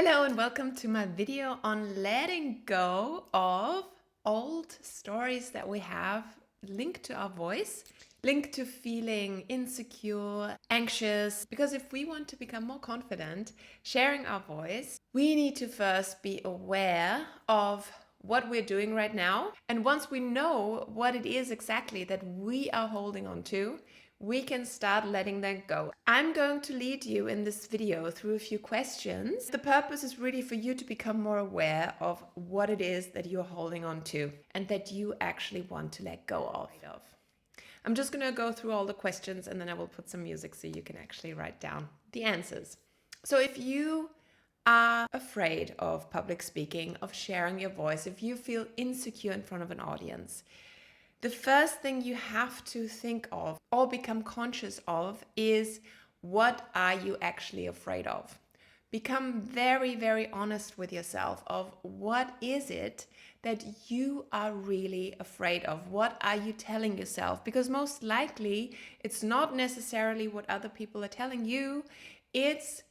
Hello and welcome to my video on letting go of old stories that we have linked to our voice, linked to feeling insecure, anxious. Because if we want to become more confident sharing our voice, we need to first be aware of what we're doing right now. And once we know what it is exactly that we are holding on to, we can start letting that go. I'm going to lead you in this video through a few questions. The purpose is really for you to become more aware of what it is that you're holding on to and that you actually want to let go of. I'm just going to go through all the questions and then I will put some music so you can actually write down the answers. So if you are afraid of public speaking, of sharing your voice, if you feel insecure in front of an audience, the first thing you have to think of or become conscious of is, what are you actually afraid of? Become very, very honest with yourself of what is it that you are really afraid of? What are you telling yourself? Because most likely it's not necessarily what other people are telling you. It's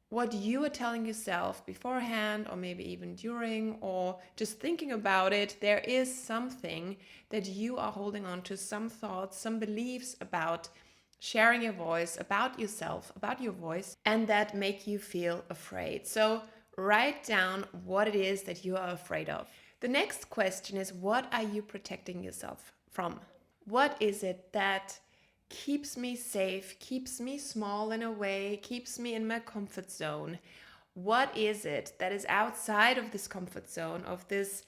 what you are telling yourself beforehand, or maybe even during, or just thinking about it. There is something that you are holding on to, some thoughts, some beliefs about sharing your voice, about yourself, about your voice, and that make you feel afraid. So write down what it is that you are afraid of. The next question is, what are you protecting yourself from? What is it that keeps me safe, keeps me small in a way, keeps me in my comfort zone? What is it that is outside of this comfort zone, of this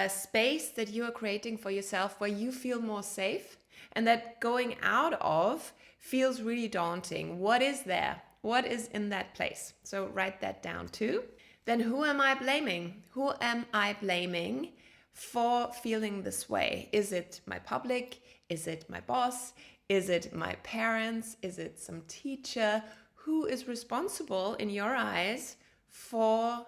space that you are creating for yourself where you feel more safe and that going out of feels really daunting? What is there? What is in that place? So write that down too. Then who am I blaming? Who am I blaming for feeling this way? Is it my public? Is it my boss? Is it my parents? Is it some teacher? Who is responsible in your eyes for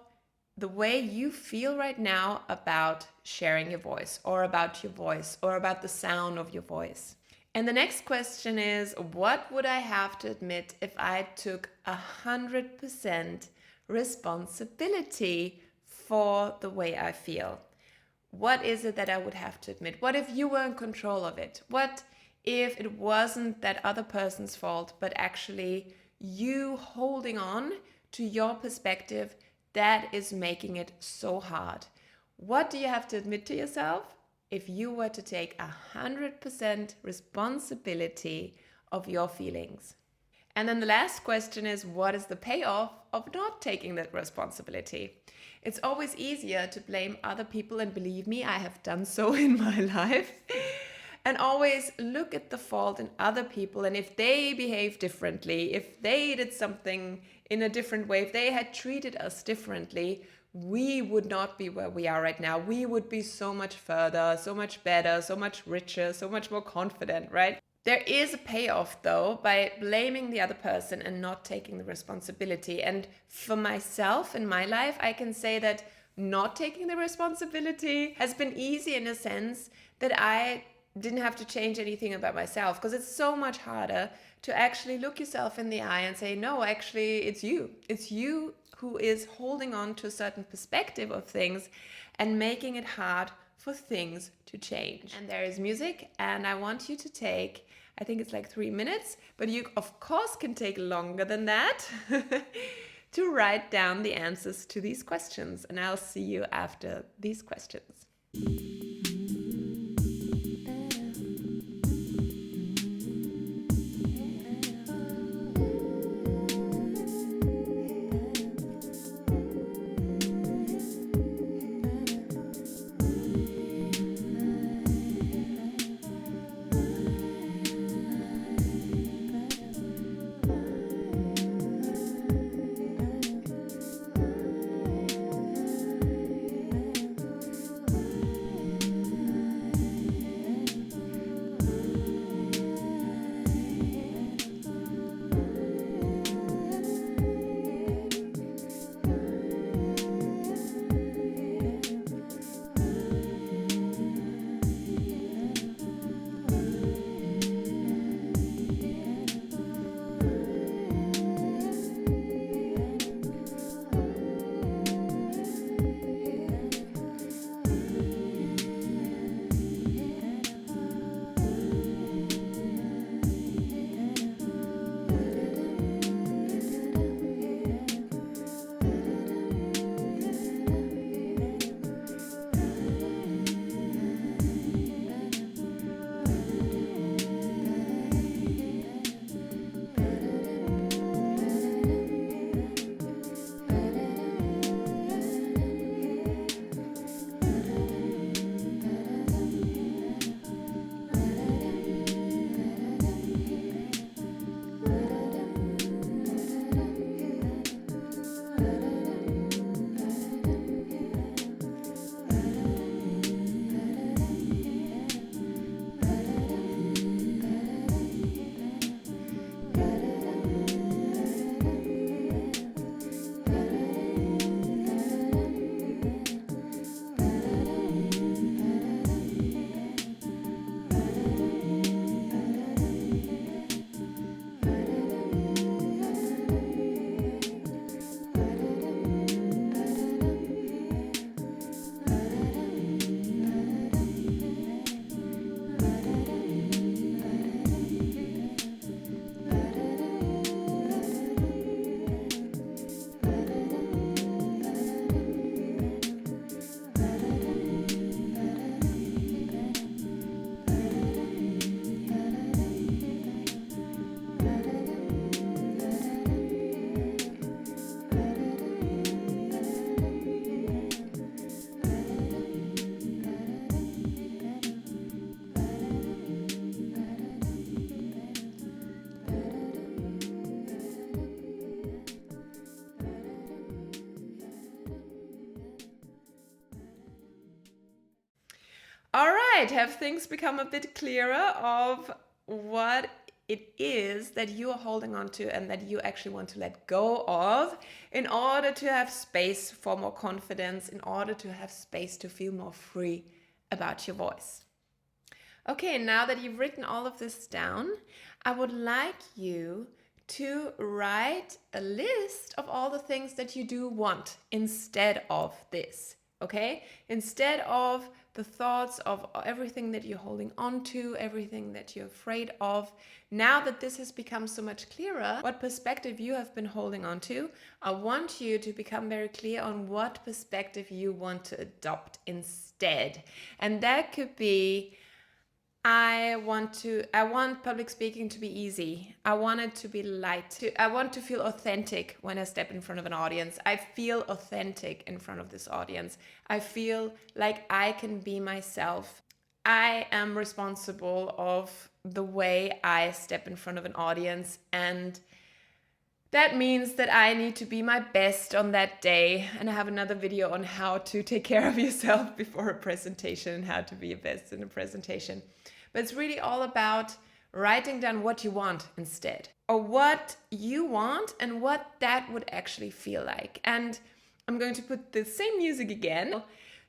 the way you feel right now about sharing your voice, or about your voice, or about the sound of your voice? And the next question is, what would I have to admit if I took 100% responsibility for the way I feel? What is it that I would have to admit? What if you were in control of it? What if it wasn't that other person's fault, but actually you holding on to your perspective that is making it so hard? What do you have to admit to yourself if you were to take 100% responsibility of your feelings? And then the last question is, what is the payoff of not taking that responsibility? It's always easier to blame other people, and believe me, I have done so in my life. And always look at the fault in other people, and if they behave differently, if they did something in a different way, if they had treated us differently, we would not be where we are right now. We would be so much further, so much better, so much richer, so much more confident, right? There is a payoff though by blaming the other person and not taking the responsibility. And for myself in my life, I can say that not taking the responsibility has been easy in a sense that I didn't have to change anything about myself, because it's so much harder to actually look yourself in the eye and say, no, actually it's you. It's you who is holding on to a certain perspective of things and making it hard for things to change. And there is music, and I want you to take, I think it's like 3 minutes, but you of course can take longer than that to write down the answers to these questions. And I'll see you after these questions. right, have things become a bit clearer of what it is that you are holding on to and that you actually want to let go of in order to have space for more confidence, in order to have space to feel more free about your voice? Okay, now that you've written all of this down, I would like you to write a list of all the things that you do want instead of this, okay? Instead of the thoughts of everything that you're holding on to, everything that you're afraid of. Now that this has become so much clearer, what perspective you have been holding on to, I want you to become very clear on what perspective you want to adopt instead. And that could be, I want public speaking to be easy. I want it to be light. I want to feel authentic when I step in front of an audience. I feel authentic in front of this audience. I feel like I can be myself. I am responsible of the way I step in front of an audience, and that means that I need to be my best on that day. And I have another video on how to take care of yourself before a presentation and how to be your best in a presentation. But it's really all about writing down what you want instead, or what you want and what that would actually feel like. And I'm going to put the same music again.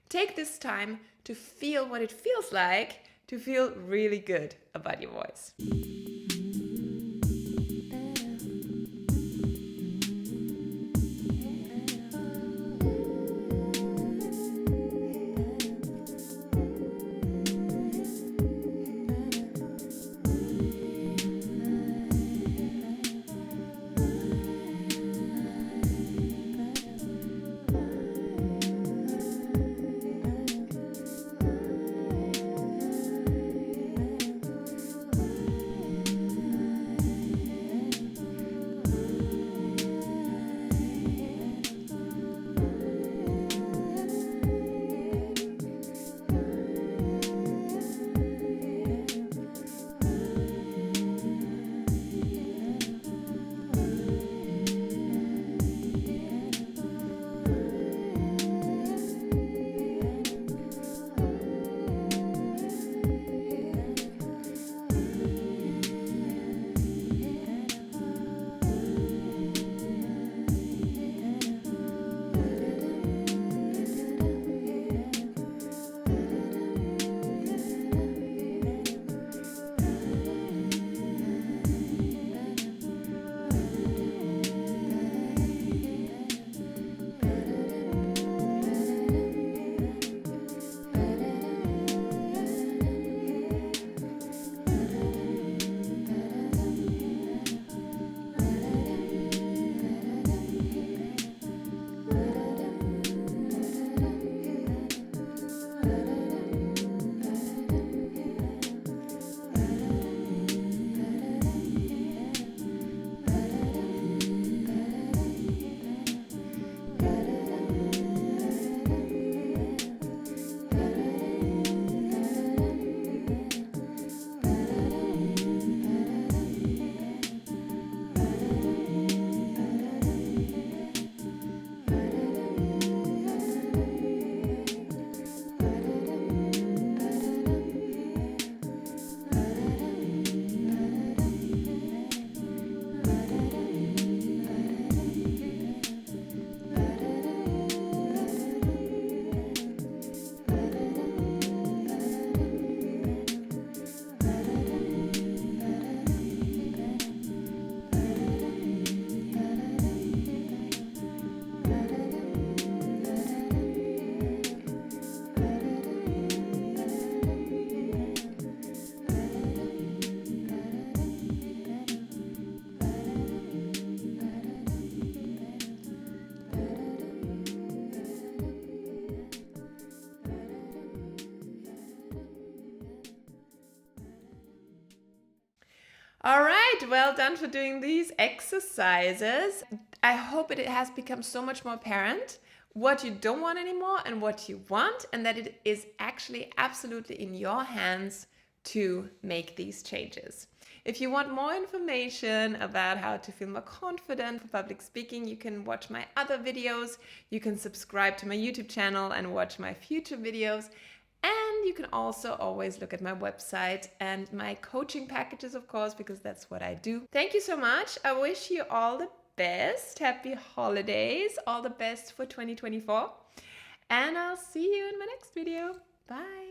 Take this time to feel what it feels like to feel really good about your voice. All right, well done for doing these exercises. I hope it has become so much more apparent what you don't want anymore and what you want, and that it is actually absolutely in your hands to make these changes. If you want more information about how to feel more confident for public speaking, you can watch my other videos. You can subscribe to my YouTube channel and watch my future videos. And And you can also always look at my website and my coaching packages, of course, because that's what I do. Thank you so much. I wish you all the best. Happy holidays. All the best for 2024. And I'll see you in my next video. Bye.